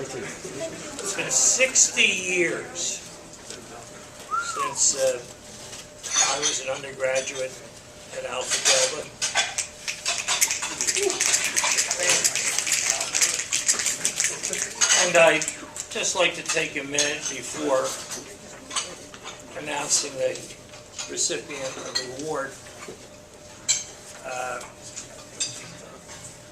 It's been 60 years since I was an undergraduate at Alpha Delta. And I'd just like to take a minute before announcing the recipient of the award.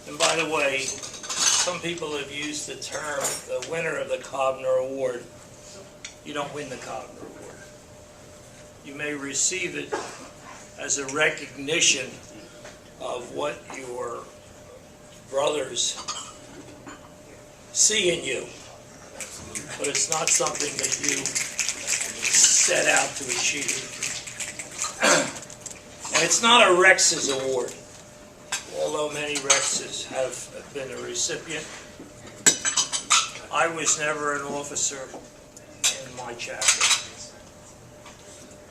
And by the way, some people have used the term the winner of the Kovner Award. You don't win the Kovner Award. You may receive it as a recognition of what your brothers see in you, but it's not something that you set out to achieve. And it's not a Rex's award, although many Rexes have been a recipient. I was never an officer in my chapter.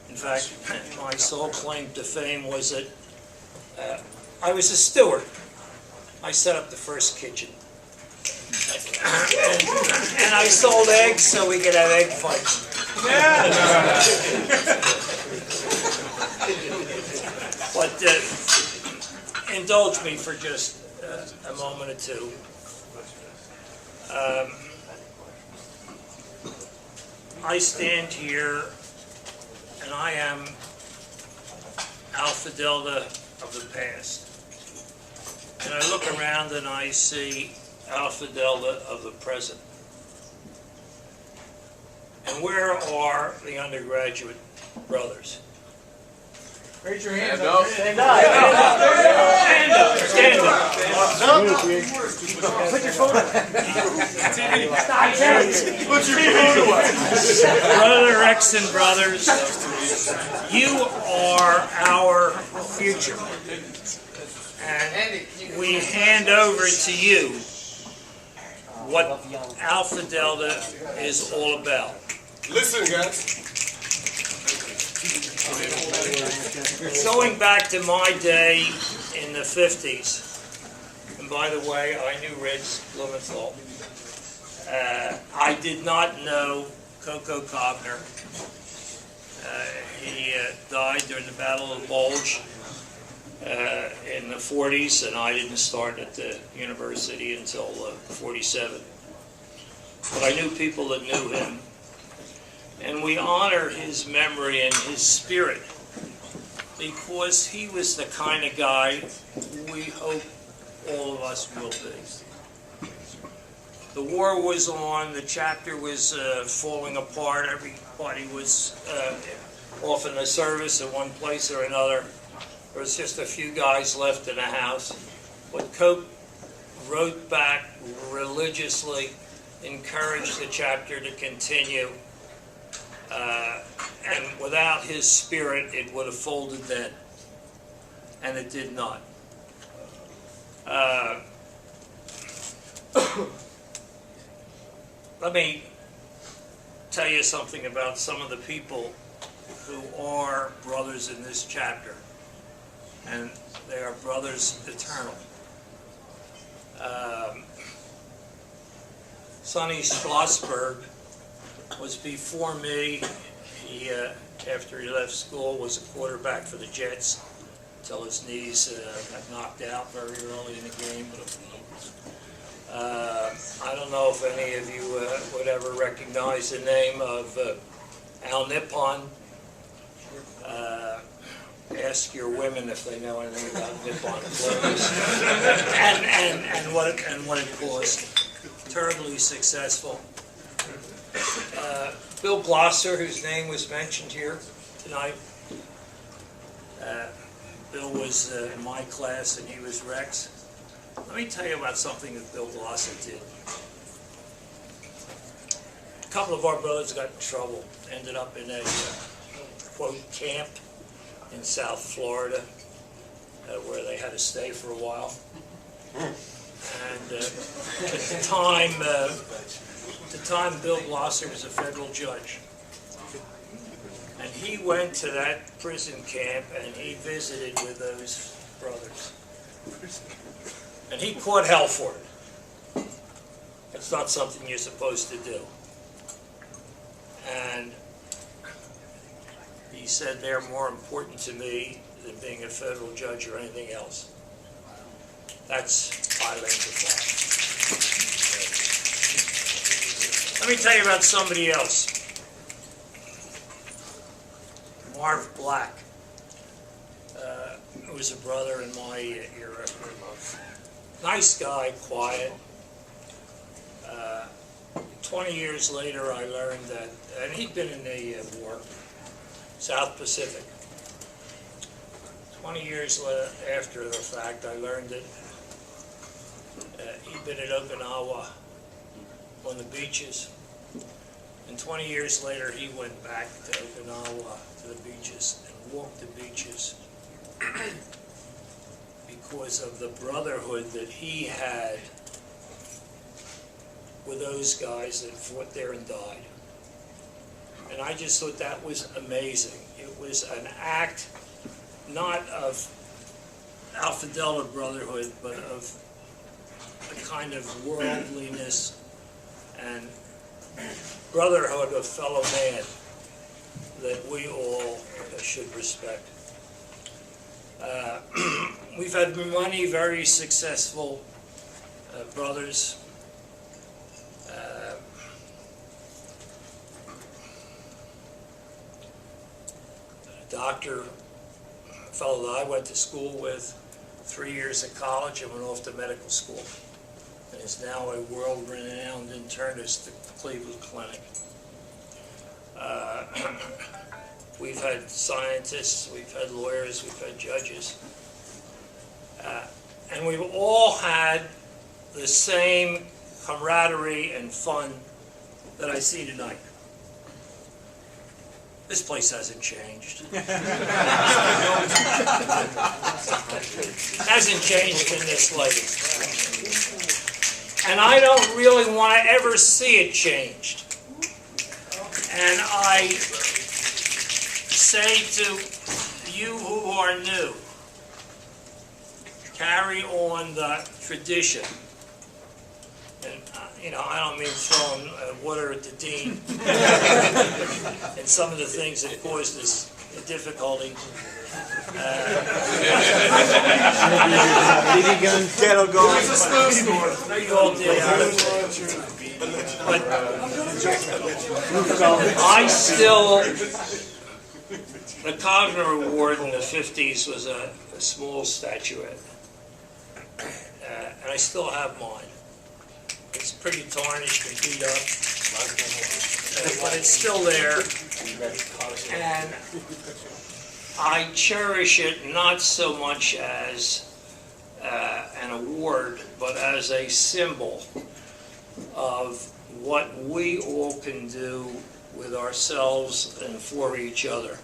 In fact, my sole claim to fame was that I was a steward. I set up the first kitchen. And I sold eggs so we could have egg fights. But indulge me for just a moment or two. I stand here and I am Alpha Delta of the past. And I look around and I see Alpha Delta of the present. And where are the undergraduate brothers? Raise your hands up. Stand up. Stand up. Stand up. Put your phone up. Put your phone away. Brother Rex and brothers, you are our future. And we hand over to you what Alpha Delta is all about. Listen, guys. Going back to my day in the 50s, and by the way, I knew Reg Blumenthal. I did not know Coco Kovner. He died during the Battle of the Bulge in the 40s, and I didn't start at the university until 47. But I knew people that knew him. And we honor his memory and his spirit because he was the kind of guy we hope all of us will be. The war was on, the chapter was falling apart, everybody was off in the service in one place or another. There was just a few guys left in the house. But Cope wrote back religiously, encouraged the chapter to continue. And without his spirit, it would have folded then. And it did not. Let me tell you something about some of the people who are brothers in this chapter. And they are brothers eternal. Sonny Schlossberg was before me. He, after he left school, was a quarterback for the Jets until his knees got knocked out very early in the game. I don't know if any of you would ever recognize the name of Al Nippon. Ask your women if they know anything about Nippon clothes and what it cost. Terribly successful. Bill Glosser, whose name was mentioned here tonight. Bill was in my class and he was Rex. Let me tell you about something that Bill Glosser did. A couple of our brothers got in trouble, ended up in a quote camp in South Florida where they had to stay for a while. And at the time Bill Glosser was a federal judge. And he went to that prison camp and he visited with those brothers. And he caught hell for it. It's not something you're supposed to do. And he said they're more important to me than being a federal judge or anything else. That's identified. Let me tell you about somebody else. Marv Black, who was a brother in my era. Nice guy, quiet. 20 years later, I learned that, and he'd been in the war, South Pacific. 20 years after the fact, I learned that he'd been at Okinawa on the beaches. And 20 years later, he went back to Okinawa, to the beaches, and walked the beaches because of the brotherhood that he had with those guys that fought there and died. And I just thought that was amazing. It was an act not of Alpha Delta brotherhood, but of a kind of worldliness and brotherhood of fellow man that we all should respect. We've had many very successful brothers. Doctor, a fellow that I went to school with, 3 years of college and went off to medical school, and is now a world-renowned internist at the Cleveland Clinic. We've had scientists, we've had lawyers, we've had judges, and we've all had the same camaraderie and fun that I see tonight. This place hasn't changed. Hasn't changed in this light. And I don't really want to ever see it changed. And I say to you who are new, carry on the tradition. And, I don't mean throwing water at the dean and some of the things that caused this difficulty. BB gun, kettle going. You all did. But I still, the Kovner Award in the 50s was a small statuette. And I still have mine. It's pretty tarnished and beat up, but it's still there, and I cherish it not so much as an award, but as a symbol of what we all can do with ourselves and for each other.